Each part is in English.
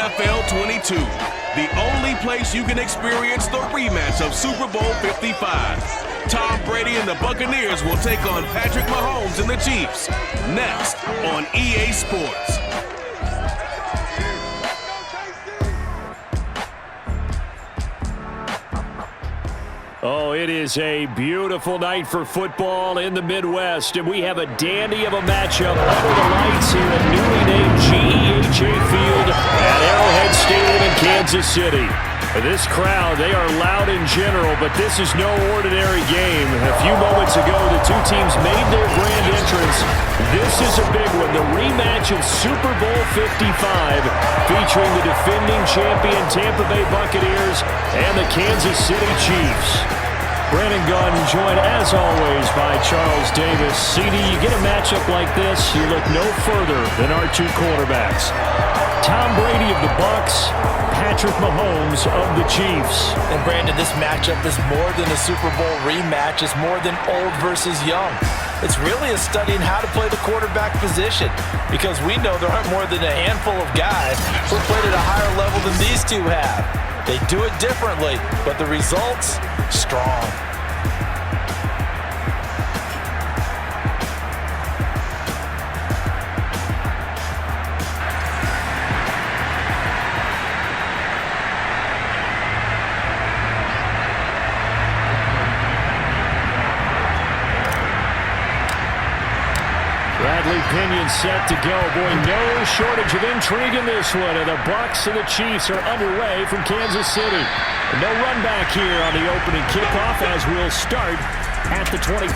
NFL 22, the only place you can experience the rematch of Super Bowl 55. Tom Brady and the Buccaneers will take on Patrick Mahomes and the Chiefs next on EA Sports. Oh, it is a beautiful night for football in the Midwest, and we have a dandy of a matchup under the lights here at newly named GEHA Field at Arrowhead Stadium in Kansas City. This crowd, they are loud in general, but this is no ordinary game. A few moments ago, the two teams made their grand entrance. This is a big one, the rematch of Super Bowl 55, featuring the defending champion Tampa Bay Buccaneers and the Kansas City Chiefs. Brandon Gunn joined, as always, by Charles Davis. CD, you get a matchup like this, you look no further than our two quarterbacks. Tom Brady of the Bucs, Patrick Mahomes of the Chiefs. And Brandon, this matchup is more than a Super Bowl rematch. It's more than old versus young. It's really a study in how to play the quarterback position, because we know there aren't more than a handful of guys who played at a higher level than these two have. They do it differently, but the results, strong. Pinion set to go. Boy, no shortage of intrigue in this one. And the Bucs and the Chiefs are underway from Kansas City. No run back here on the opening kickoff as we'll start at the 25.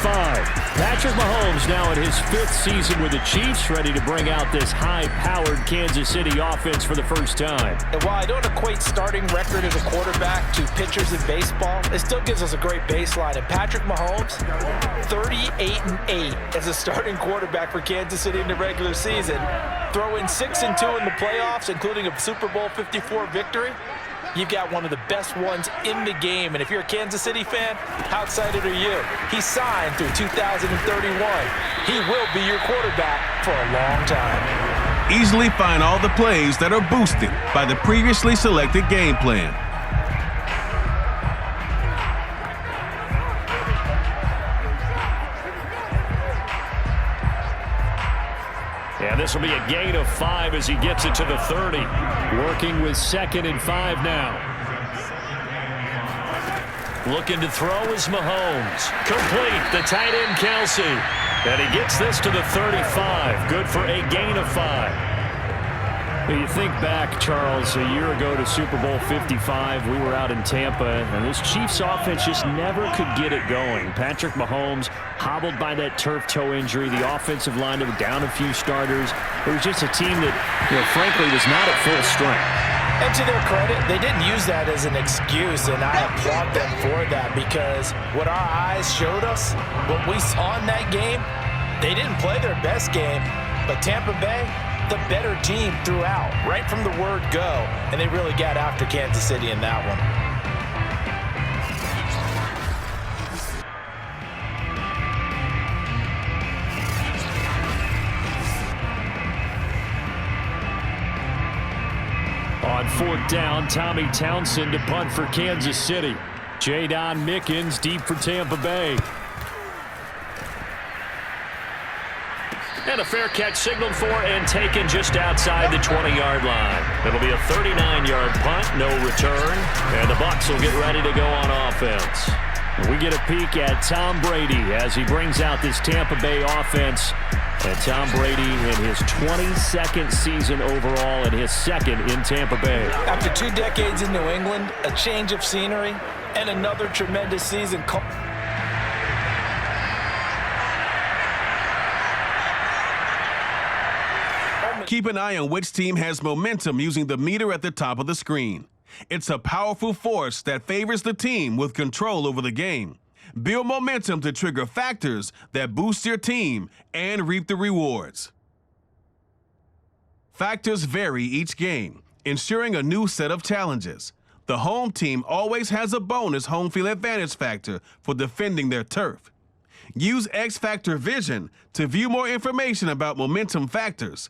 Patrick Mahomes now in his 5th season with the Chiefs, ready to bring out this high-powered Kansas City offense for the first time. And while I don't equate starting record as a quarterback to pitchers in baseball, it still gives us a great baseline. And Patrick Mahomes, 38-8 as a starting quarterback for Kansas City in the regular season. Throw in 6-2 in the playoffs, including a Super Bowl 54 victory. You've got one of the best ones in the game. And if you're a Kansas City fan, how excited are you? He signed through 2031. He will be your quarterback for a long time. Easily find all the plays that are boosted by the previously selected game plan. And this will be a gain of 5 as he gets it to the 30. Working with 2nd and 5 now. Looking to throw is Mahomes. Complete, the tight end Kelsey. And he gets this to the 35. Good for a gain of 5. You think back, Charles, a year ago to Super Bowl 55, we were out in Tampa, and this Chiefs offense just never could get it going. Patrick Mahomes hobbled by that turf toe injury. The offensive line was down a few starters. It was just a team that, frankly, was not at full strength. And to their credit, they didn't use that as an excuse, and I applaud them for that, because what our eyes showed us, what we saw in that game, they didn't play their best game, but Tampa Bay, the better team throughout, right from the word go, and they really got after Kansas City in that one. On 4th down, Tommy Townsend to punt for Kansas City. Jadon Mickens deep for Tampa Bay. And a fair catch signaled for and taken just outside the 20-yard line. It'll be a 39-yard punt, no return, and the Bucs will get ready to go on offense. We get a peek at Tom Brady as he brings out this Tampa Bay offense. And Tom Brady in his 22nd season overall and his 2nd in Tampa Bay. After 2 decades in New England, a change of scenery, and another tremendous season. Keep an eye on which team has momentum using the meter at the top of the screen. It's a powerful force that favors the team with control over the game. Build momentum to trigger factors that boost your team and reap the rewards. Factors vary each game, ensuring a new set of challenges. The home team always has a bonus home field advantage factor for defending their turf. Use X Factor Vision to view more information about momentum factors.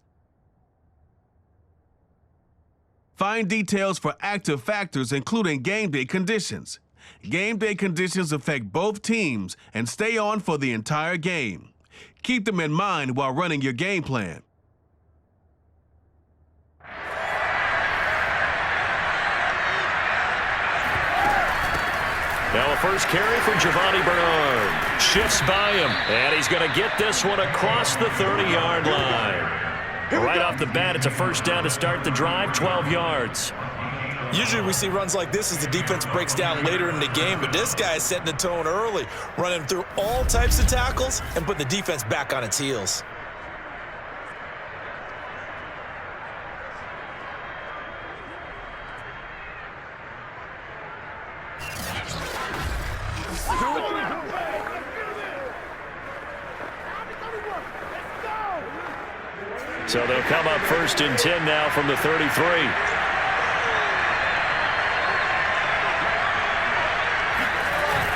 Find details for active factors, including game day conditions. Game day conditions affect both teams and stay on for the entire game. Keep them in mind while running your game plan. Now a first carry for Giovanni Bernard. Shifts by him, and he's going to get this one across the 30-yard line. Right off the bat, it's a first down to start the drive, 12 yards. Usually we see runs like this as the defense breaks down later in the game, but this guy is setting the tone early, running through all types of tackles and putting the defense back on its heels. So they'll come up first and 10 now from the 33.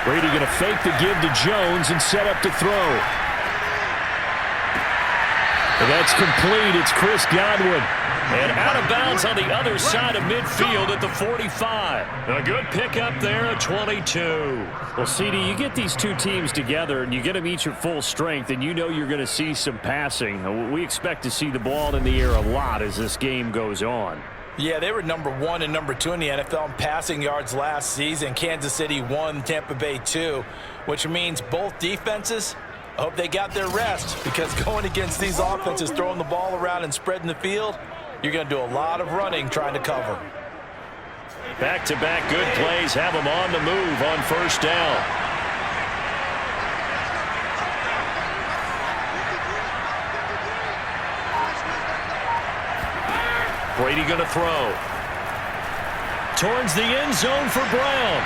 Brady going to fake the give to Jones and set up to throw. And that's complete. It's Chris Godwin. And out of bounds on the other side of midfield at the 45. A good pickup there at 22. Well, CD, you get these two teams together and you get them each at full strength, and you know you're going to see some passing. We expect to see the ball in the air a lot as this game goes on. Yeah, they were number 1 and number 2 in the NFL in passing yards last season. Kansas City 1, Tampa Bay 2, which means both defenses, I hope they got their rest, because going against these offenses, throwing the ball around and spreading the field, you're going to do a lot of running trying to cover. Back-to-back good plays have them on the move on first down. Brady going to throw. Towards the end zone for Brown.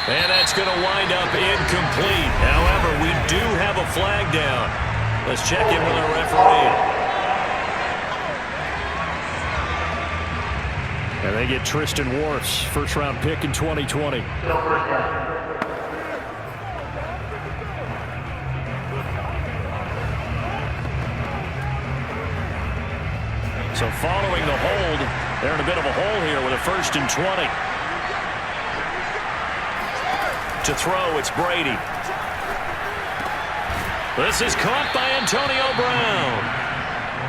And that's going to wind up incomplete. However, we do have a flag down. Let's check in with our referee. And they get Tristan Wirfs, first-round pick in 2020. So following the hold, they're in a bit of a hole here with a first and 20. To throw, it's Brady. This is caught by Antonio Brown.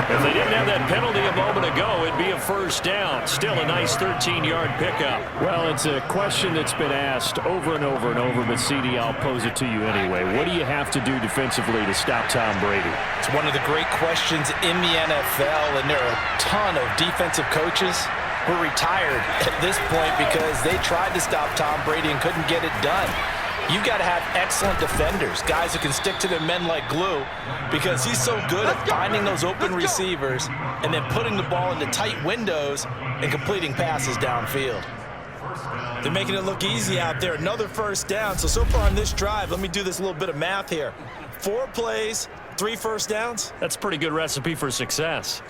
If they didn't have that penalty a moment ago, it'd be a first down. Still a nice 13-yard pickup. Well, it's a question that's been asked over and over and over, but CD, I'll pose it to you anyway. What do you have to do defensively to stop Tom Brady? It's one of the great questions in the NFL, and there are a ton of defensive coaches who are retired at this point because they tried to stop Tom Brady and couldn't get it done. You've got to have excellent defenders, guys who can stick to their men like glue, because he's so good at finding those open receivers and then putting the ball into tight windows and completing passes downfield. They're making it look easy out there. Another first down. So far on this drive, let me do this little bit of math here. 4 plays, 3 first downs. That's a pretty good recipe for success.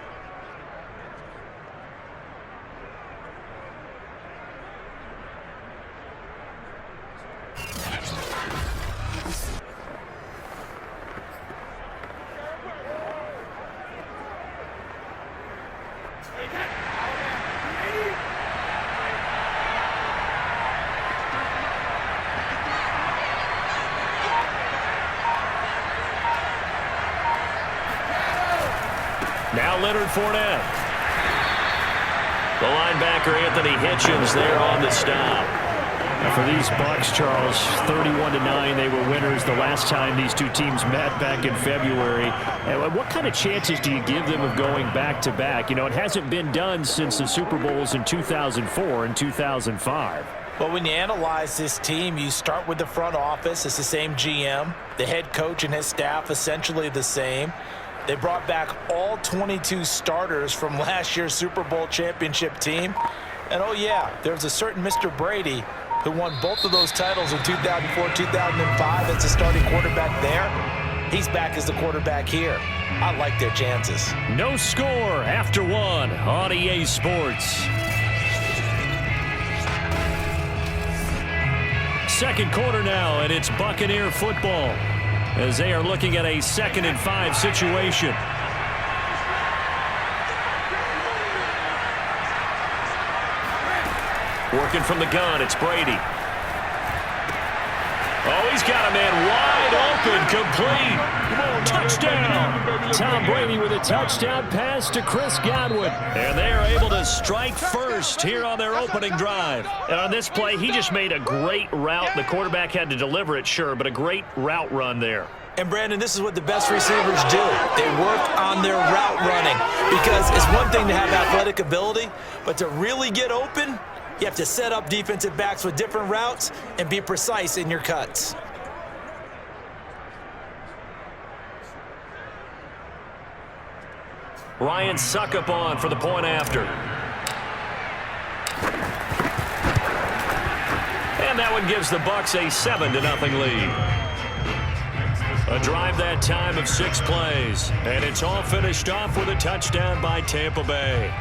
Now Leonard Fournette. The linebacker Anthony Hitchens there on the stop. Now for these Bucs, Charles, 31-9, they were winners the last time these two teams met back in February. And what kind of chances do you give them of going back-to-back? You know, it hasn't been done since the Super Bowls in 2004 and 2005. Well, when you analyze this team, you start with the front office. It's the same GM. The head coach and his staff essentially the same. They brought back all 22 starters from last year's Super Bowl championship team. And, oh, yeah, there's a certain Mr. Brady who won both of those titles in 2004, 2005 as the starting quarterback there. He's back as the quarterback here. I like their chances. No score after 1 on EA Sports. Second quarter now, and it's Buccaneer football as they are looking at a 2nd and 5 situation. Working from the gun, it's Brady. Oh, he's got a man wide open, complete. Touchdown. Tom Brady with a touchdown pass to Chris Godwin. And they are able to strike first here on their opening drive. And on this play, he just made a great route. The quarterback had to deliver it, sure, but a great route run there. And, Brandon, this is what the best receivers do. They work on their route running because it's one thing to have athletic ability, but to really get open, you have to set up defensive backs with different routes and be precise in your cuts. Ryan Suckup on for the point after. And that one gives the Bucs a 7-0 lead. A drive that time of 6 plays. And it's all finished off with a touchdown by Tampa Bay.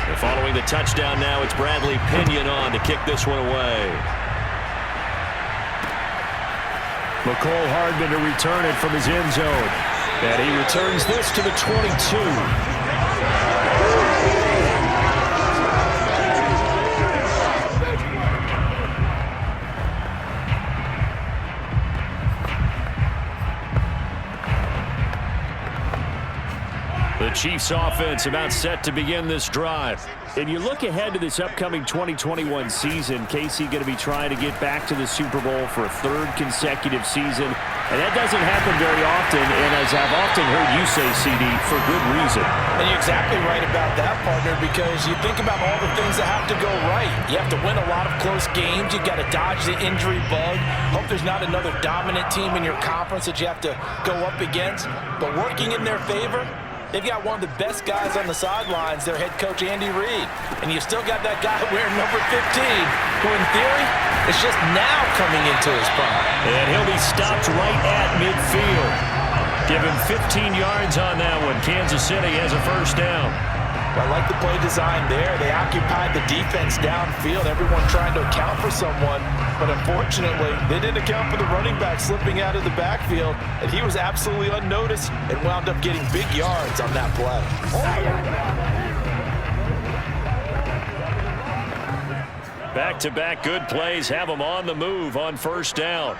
And following the touchdown now, it's Bradley Pinion on to kick this one away. McCole Hardman to return it from his end zone. And he returns this to the 22. The Chiefs offense about set to begin this drive. And you look ahead to this upcoming 2021 season, Casey going to be trying to get back to the Super Bowl for a 3rd consecutive season. And that doesn't happen very often, and as I've often heard you say, CD, for good reason. And you're exactly right about that, partner, because you think about all the things that have to go right. You have to win a lot of close games. You've got to dodge the injury bug. Hope there's not another dominant team in your conference that you have to go up against. But working in their favor, they've got one of the best guys on the sidelines, their head coach, Andy Reid. And you still got that guy wearing number 15, who in theory is just now coming into his prime. And he'll be stopped right at midfield. Give him 15 yards on that one. Kansas City has a first down. I like the play design there. They occupied the defense downfield, everyone trying to account for someone. But unfortunately, they didn't account for the running back slipping out of the backfield, and he was absolutely unnoticed and wound up getting big yards on that play. Back-to-back good plays have them on the move on first down.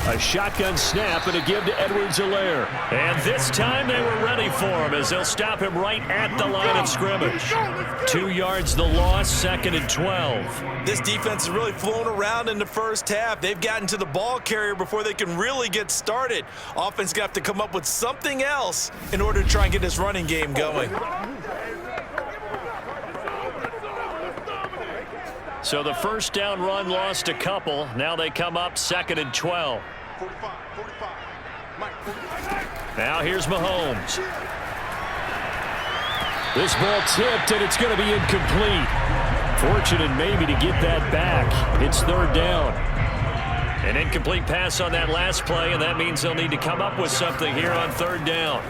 A shotgun snap and a give to Edwards-Helaire. And this time they were ready for him as they'll stop him right at the line of scrimmage. 2 yards the loss, 2nd and 12. This defense has really flown around in the first half. They've gotten to the ball carrier before they can really get started. Offense got to come up with something else in order to try and get this running game going. So the first down run lost a couple. Now they come up 2nd and 12. Now here's Mahomes. This ball tipped, and it's going to be incomplete. Fortunate maybe to get that back. It's 3rd down. An incomplete pass on that last play, and that means they'll need to come up with something here on 3rd down.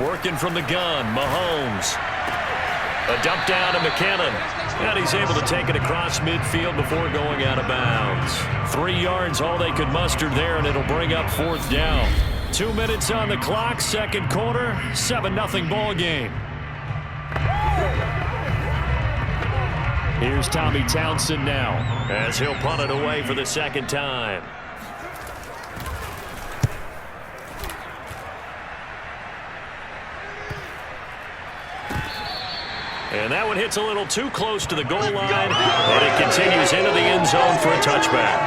Working from the gun, Mahomes. A dump down to McKinnon. And he's able to take it across midfield before going out of bounds. 3 yards, all they could muster there, and it'll bring up 4th down. 2 minutes on the clock, 2nd quarter, 7-0 ball game. Here's Tommy Townsend now, as he'll punt it away for the 2nd time. And that one hits a little too close to the goal line, and it continues into the end zone for a touchback.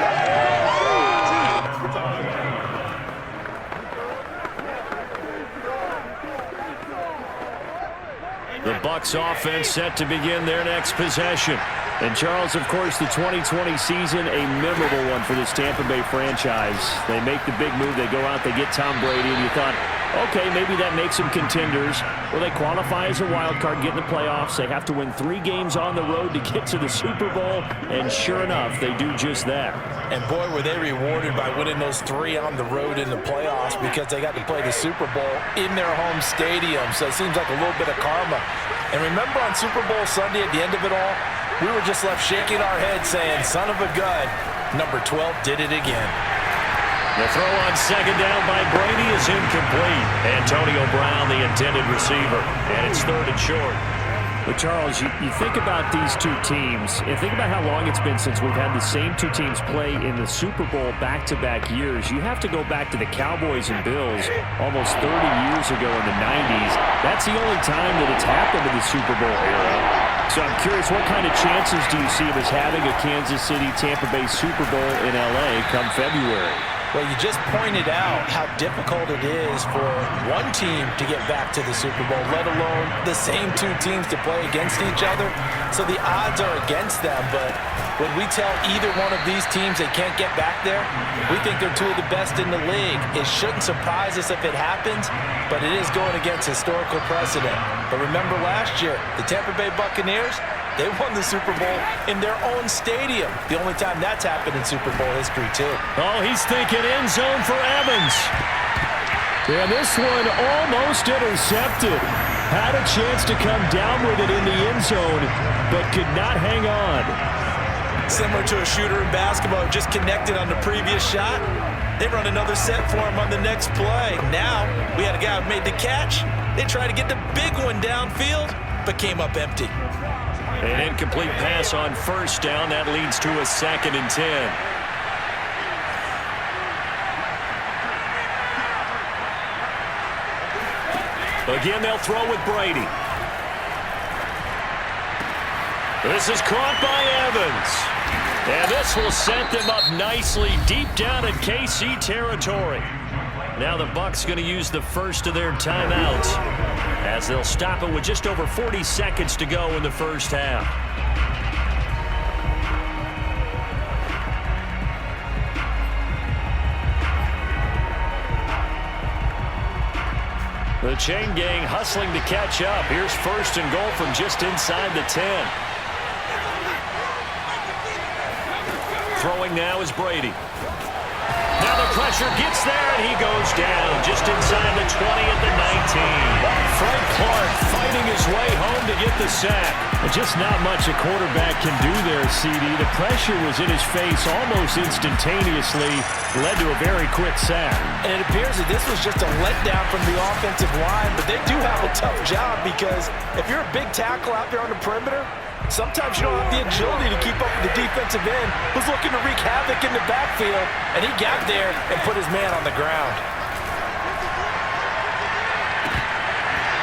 The Bucs offense set to begin their next possession. And Charles, of course, the 2020 season, a memorable one for this Tampa Bay franchise. They make the big move. They go out, they get Tom Brady, and you thought, okay, maybe that makes them contenders. Well, they qualify as a wild card, get in the playoffs. They have to win 3 games on the road to get to the Super Bowl, and sure enough, they do just that. And boy, were they rewarded by winning those 3 on the road in the playoffs because they got to play the Super Bowl in their home stadium. So it seems like a little bit of karma. And remember on Super Bowl Sunday at the end of it all, we were just left shaking our heads saying, son of a gun, number 12 did it again. The throw on second down by Brady is incomplete. Antonio Brown, the intended receiver, and it's third and short. But Charles, you think about these two teams, and think about how long it's been since we've had the same two teams play in the Super Bowl back-to-back years. You have to go back to the Cowboys and Bills almost 30 years ago in the 90s. That's the only time that it's happened in the Super Bowl era. So I'm curious, what kind of chances do you see of us having a Kansas City-Tampa Bay Super Bowl in L.A. come February? Well, you just pointed out how difficult it is for one team to get back to the Super Bowl, let alone the same two teams to play against each other. So the odds are against them, but when we tell either one of these teams they can't get back there, we think they're two of the best in the league. It shouldn't surprise us if it happens, but it is going against historical precedent. But remember last year, the Tampa Bay Buccaneers, they won the Super Bowl in their own stadium. The only time that's happened in Super Bowl history, too. Oh, he's thinking end zone for Evans. And this one almost intercepted. Had a chance to come down with it in the end zone, but could not hang on. Similar to a shooter in basketball, just connected on the previous shot. They run another set for him on the next play. Now, we had a guy who made the catch. They tried to get the big one downfield, but came up empty. An incomplete pass on first down. That leads to a 2nd and 10. Again, they'll throw with Brady. This is caught by Evans. And this will set them up nicely deep down in KC territory. Now the Bucs going to use the first of their timeouts as they'll stop it with just over 40 seconds to go in the first half. The chain gang hustling to catch up. Here's first and goal from just inside the 10. Throwing now is Brady. Now the pressure gets there, and he goes down just inside the 20 at the 19. Frank Clark fighting his way home to get the sack. Just not much a quarterback can do there, CD. The pressure was in his face almost instantaneously, led to a very quick sack. And it appears that this was just a letdown from the offensive line, but they do have a tough job because if you're a big tackle out there on the perimeter, sometimes you don't have the agility to keep up with the defensive end who's looking to wreak havoc in the backfield, and he got there and put his man on the ground.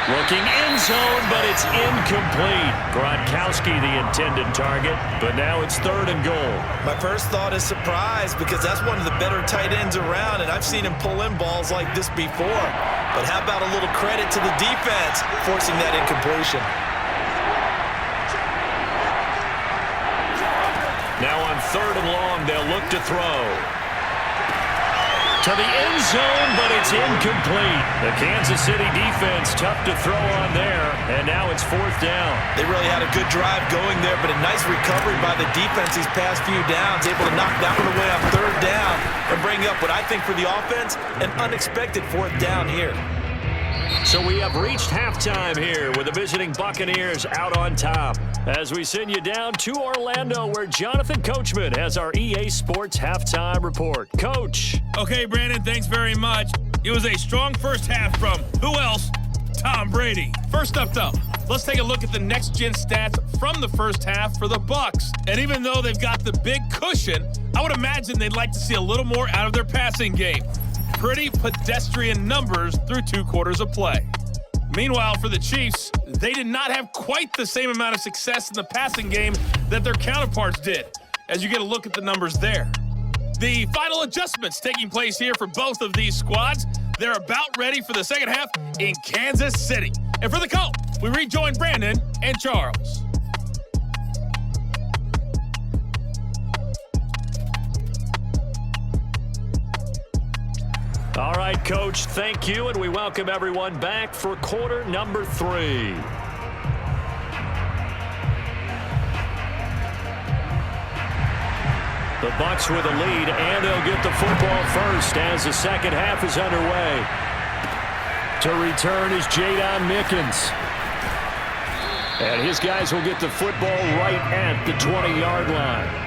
Looking end zone, but it's incomplete. Gronkowski the intended target, but now it's 3rd and goal. My first thought is surprise because that's one of the better tight ends around, and I've seen him pull in balls like this before. But how about a little credit to the defense forcing that incompletion? Now on 3rd and long, they'll look to throw. To the end zone, but it's incomplete. The Kansas City defense tough to throw on there, and now it's 4th down. They really had a good drive going there, but a nice recovery by the defense these past few downs, able to knock that one away on 3rd down and bring up what I think for the offense, an unexpected 4th down here. So we have reached halftime here with the visiting Buccaneers out on top as we send you down to Orlando where Jonathan Coachman has our EA Sports halftime report. Coach. Okay, Brandon, thanks very much. It was a strong first half from, who else? Tom Brady. First up, though, let's take a look at the next-gen stats from the first half for the Bucs. And even though they've got the big cushion, I would imagine they'd like to see a little more out of their passing game. Pretty pedestrian numbers through 2 quarters of play. Meanwhile, for the Chiefs, they did not have quite the same amount of success in the passing game that their counterparts did, as you get a look at the numbers there. The final adjustments taking place here for both of these squads. They're about ready for the second half in Kansas City. And for the call, we rejoin Brandon and Charles. All right, Coach, thank you, and we welcome everyone back for quarter number 3. The Bucs with a lead, and they'll get the football first as the second half is underway. To return is Jadon Mickens. And his guys will get the football right at the 20-yard line.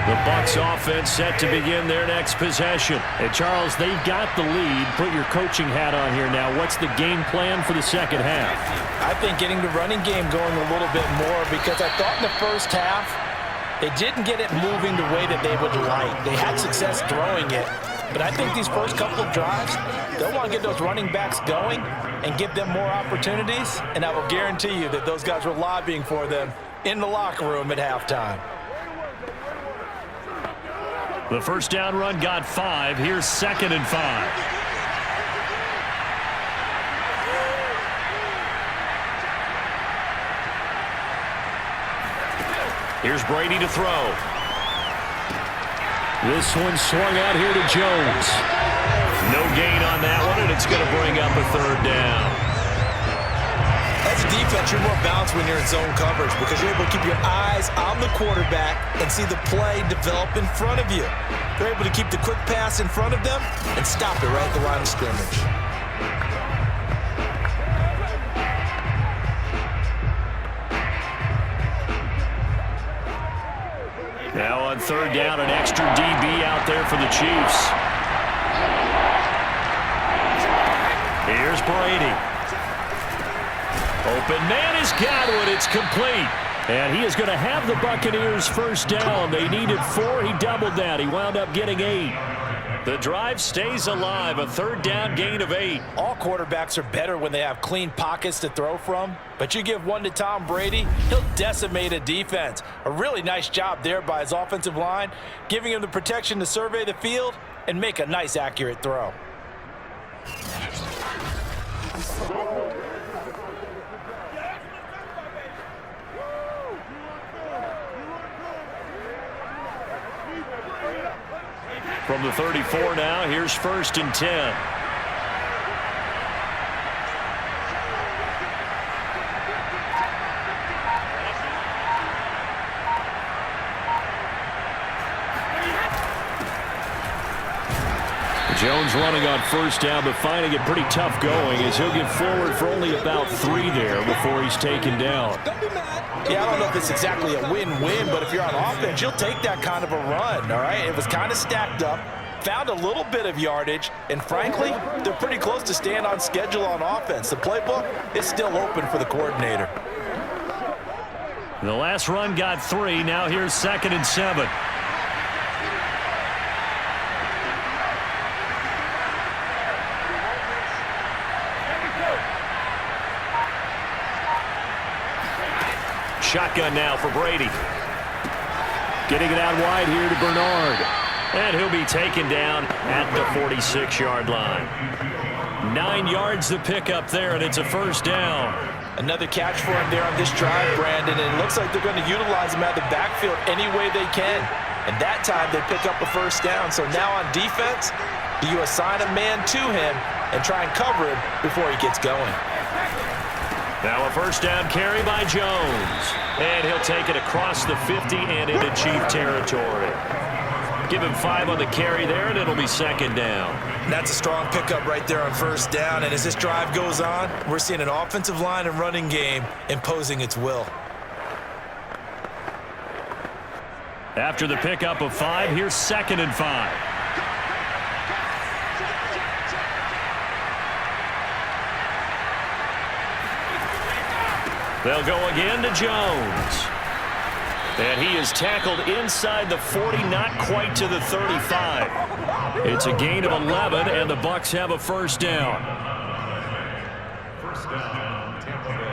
The Bucs offense set to begin their next possession. And Charles, they've got the lead. Put your coaching hat on here now. What's the game plan for the second half? I think getting the running game going a little bit more, because I thought in the first half they didn't get it moving the way that they would like. They had success throwing it, but I think these first couple of drives, they'll want to get those running backs going and give them more opportunities, and I will guarantee you that those guys were lobbying for them in the locker room at halftime. The first down run got 5. Here's 2nd and 5. Here's Brady to throw. This one swung out here to Jones. No gain on that one, and it's going to bring up a 3rd down. As a defense, you're more balanced when you're in zone coverage because you're able to keep your eyes on the quarterback and see the play develop in front of you. They're able to keep the quick pass in front of them and stop it right at the line of scrimmage. Now on 3rd down, an extra DB out there for the Chiefs. Here's Brady. Open man has got it. It's complete. And he is going to have the Buccaneers first down. They needed 4. He doubled that. He wound up getting 8. The drive stays alive. A 3rd down gain of 8. All quarterbacks are better when they have clean pockets to throw from. But you give one to Tom Brady, he'll decimate a defense. A really nice job there by his offensive line, giving him the protection to survey the field and make a nice, accurate throw. From the 34 now, here's 1st and 10. Jones running on 1st down, but finding it pretty tough going as he'll get forward for only about 3 there before he's taken down. Yeah, I don't know if it's exactly a win-win, but if you're on offense, you'll take that kind of a run, all right? It was kind of stacked up, found a little bit of yardage, and frankly, they're pretty close to staying on schedule on offense. The playbook is still open for the coordinator. The last run got 3. Now here's 2nd and 7. Shotgun now for Brady. Getting it out wide here to Bernard. And he'll be taken down at the 46-yard line. 9 yards to pick up there, and it's a 1st down. Another catch for him there on this drive, Brandon, and it looks like they're going to utilize him out of the backfield any way they can. And that time they pick up a 1st down. So now on defense, do you assign a man to him and try and cover him before he gets going? Now a 1st down carry by Jones. And he'll take it across the 50 and into Chief territory. Give him 5 on the carry there, and it'll be 2nd down. That's a strong pickup right there on 1st down. And as this drive goes on, we're seeing an offensive line and running game imposing its will. After the pickup of 5, here's 2nd and 5. They'll go again to Jones. And he is tackled inside the 40, not quite to the 35. It's a gain of 11, and the Bucs have a 1st down. First down, Tampa Bay.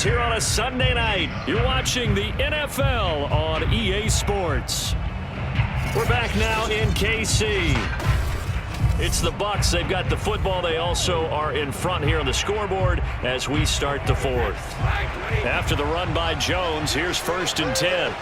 Here on a Sunday night, you're watching the NFL on EA Sports. We're back now in KC. It's the Bucs. They've got the football. They also are in front here on the scoreboard as we start the 4th. After the run by Jones, here's 1st and 10.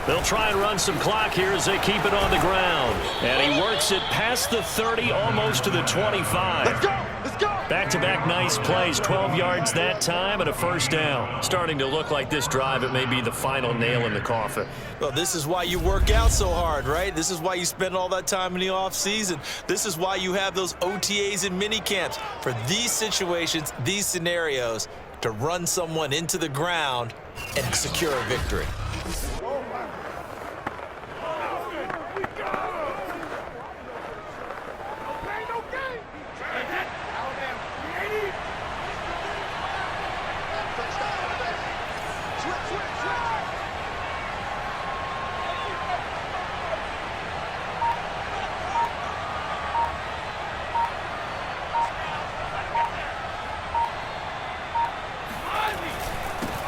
They'll try and run some clock here as they keep it on the ground. And he works it past the 30, almost to the 25. Let's go! Let's go! Back-to-back nice plays, 12 yards that time and a first down. Starting to look like this drive, it may be the final nail in the coffin. Well, this is why you work out so hard, right? This is why you spend all that time in the offseason. This is why you have those OTAs and mini camps for these situations, these scenarios, to run someone into the ground and secure a victory.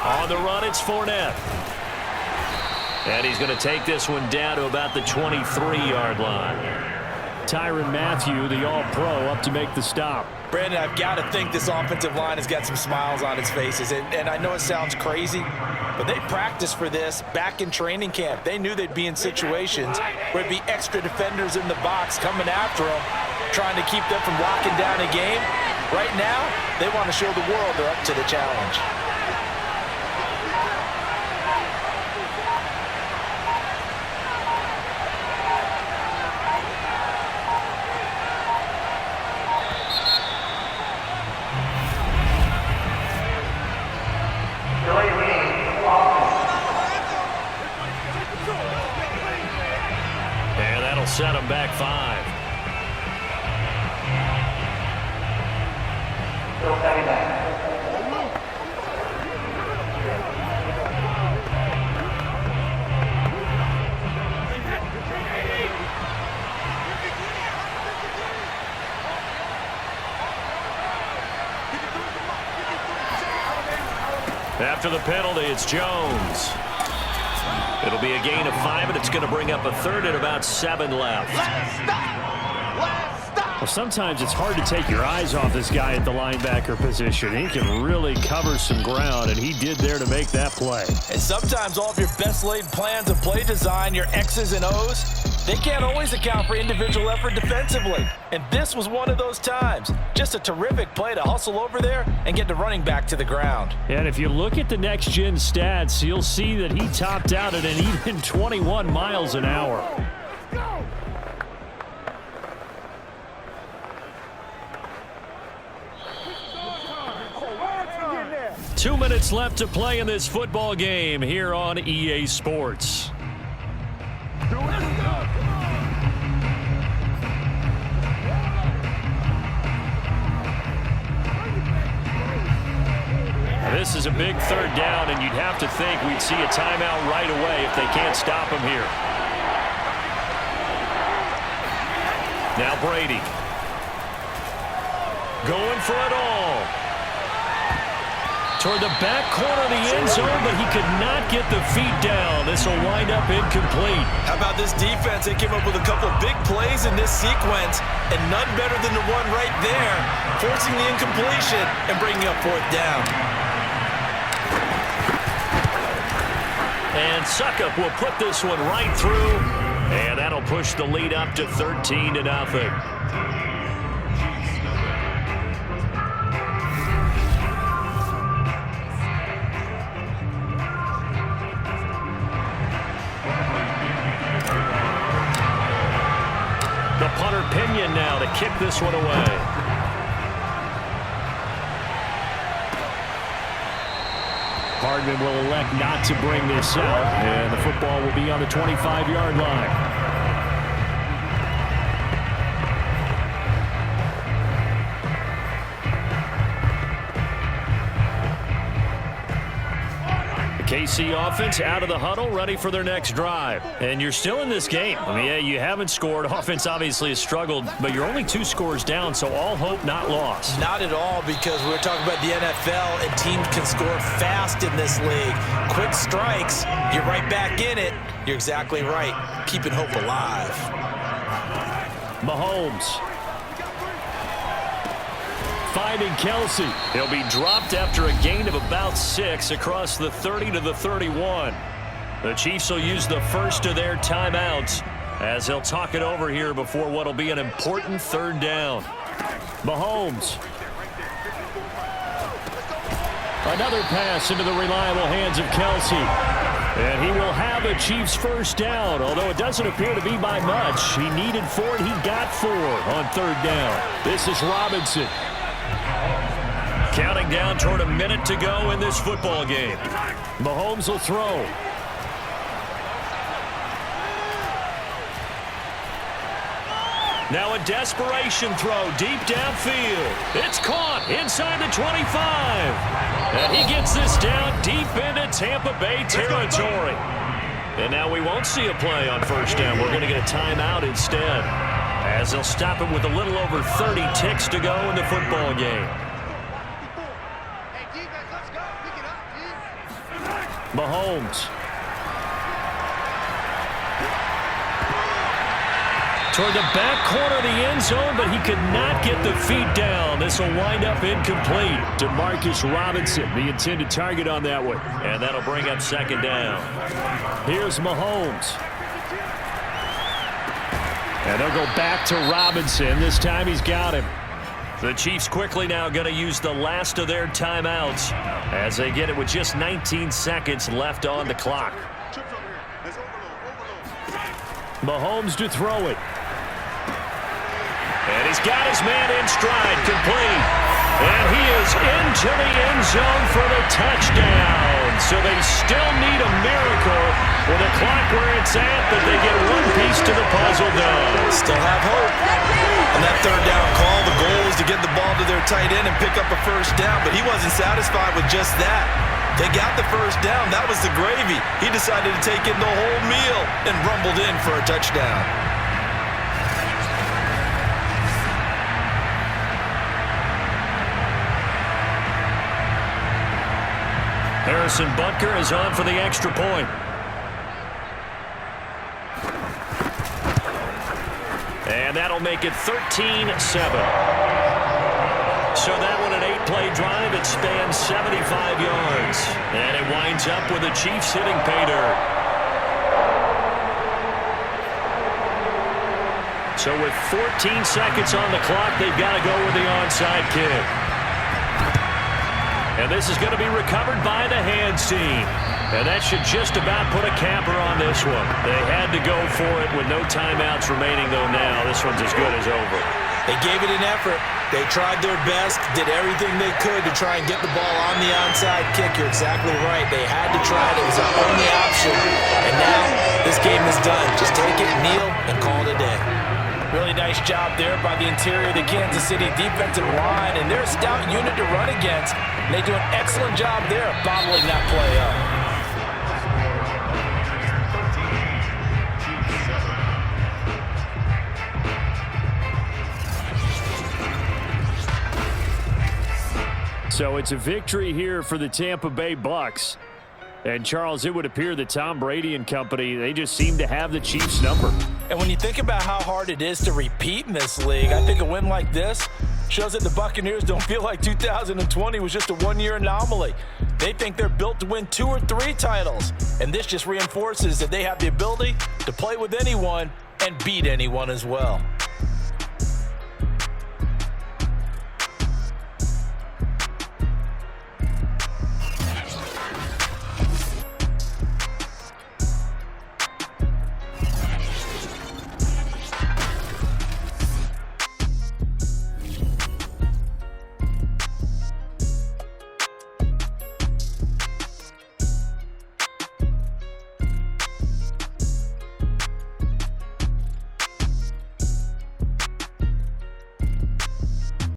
On the run, it's Fournette. And he's going to take this one down to about the 23-yard line. Tyrann Mathieu, the all-pro, up to make the stop. Brandon, I've got to think this offensive line has got some smiles on its faces. And I know it sounds crazy, but they practiced for this back in training camp. They knew they'd be in situations where it'd be extra defenders in the box coming after them, trying to keep them from locking down a game. Right now, they want to show the world they're up to the challenge. And that'll set him back 5. After the penalty, it's Jones. It'll be a gain of 5, and it's going to bring up a third and about 7 left. Well, sometimes it's hard to take your eyes off this guy at the linebacker position. He can really cover some ground, and he did there to make that play. And sometimes all of your best laid plans of play design, your X's and O's, they can't always account for individual effort defensively. And this was one of those times. Just a terrific play to hustle over there and get the running back to the ground. And if you look at the next-gen stats, you'll see that he topped out at an even 21 miles an hour. 2 minutes left to play in this football game here on EA Sports. This is a big third down, and you'd have to think we'd see a timeout right away if they can't stop him here. Now Brady. Going for it all. Toward the back corner of the end zone, but he could not get the feet down. This will wind up incomplete. How about this defense? They came up with a couple big plays in this sequence, and none better than the one right there, forcing the incompletion and bringing up 4th down. And Suckup will put this one right through, and that'll push the lead up to 13-0. The punter Pinion now to kick this one away. Hardman will elect not to bring this out, and the football will be on the 25-yard line. KC offense out of the huddle, ready for their next drive. And you're still in this game. I mean, yeah, you haven't scored. Offense obviously has struggled, but you're only 2 scores down, so all hope not lost. Not at all, because we're talking about the NFL, and teams can score fast in this league. Quick strikes, you're right back in it. You're exactly right. Keeping hope alive. Mahomes. Finding Kelsey. He'll be dropped after a gain of about 6 across the 30 to the 31. The Chiefs will use the first of their timeouts as they'll talk it over here before what will be an important third down. Mahomes. Another pass into the reliable hands of Kelsey. And he will have a Chiefs first down, although it doesn't appear to be by much. He needed 4, and he got 4 on third down. This is Robinson. Counting down toward a minute to go in this football game. Mahomes will throw. Now a desperation throw deep downfield. It's caught inside the 25. And he gets this down deep into Tampa Bay territory. And now we won't see a play on first down. We're going to get a timeout instead, as they'll stop it with a little over 30 ticks to go in the football game. Mahomes. Toward the back corner of the end zone, but he could not get the feet down. This will wind up incomplete. DeMarcus Robinson, the intended target on that one. And that'll bring up second down. Here's Mahomes. And they'll go back to Robinson. This time he's got him. The Chiefs quickly now going to use the last of their timeouts as they get it with just 19 seconds left on the clock. Mahomes to throw it. And he's got his man in stride, complete. And he is into the end zone for the touchdown. So they still need a miracle with the clock where it's at, but they get one piece to the puzzle done. Still have hope. On that third down call, the goal is to get the ball to their tight end and pick up a first down, but he wasn't satisfied with just that. They got the first down. That was the gravy. He decided to take in the whole meal and rumbled in for a touchdown. Harrison Butker is on for the extra point. And that'll make it 13-7. So that one an 8-play drive. It spans 75 yards. And it winds up with the Chiefs hitting pay dirt. So with 14 seconds on the clock, they've got to go with the onside kick. And this is going to be recovered by the hands team. And that should just about put a capper on this one. They had to go for it with no timeouts remaining, though now. This one's as good as over. They gave it an effort. They tried their best, did everything they could to try and get the ball on the onside kick. You're exactly right. They had to try it. It was their only option. And now this game is done. Just take it, kneel, and call it a day. Really nice job there by the interior of the Kansas City defensive line, and they're a stout unit to run against. And they do an excellent job there of bottling that play up. So it's a victory here for the Tampa Bay Bucs. And, Charles, it would appear that Tom Brady and company, they just seem to have the Chiefs' number. And when you think about how hard it is to repeat in this league, I think a win like this shows that the Buccaneers don't feel like 2020 was just a one-year anomaly. They think they're built to win 2 or 3 titles. And this just reinforces that they have the ability to play with anyone and beat anyone as well.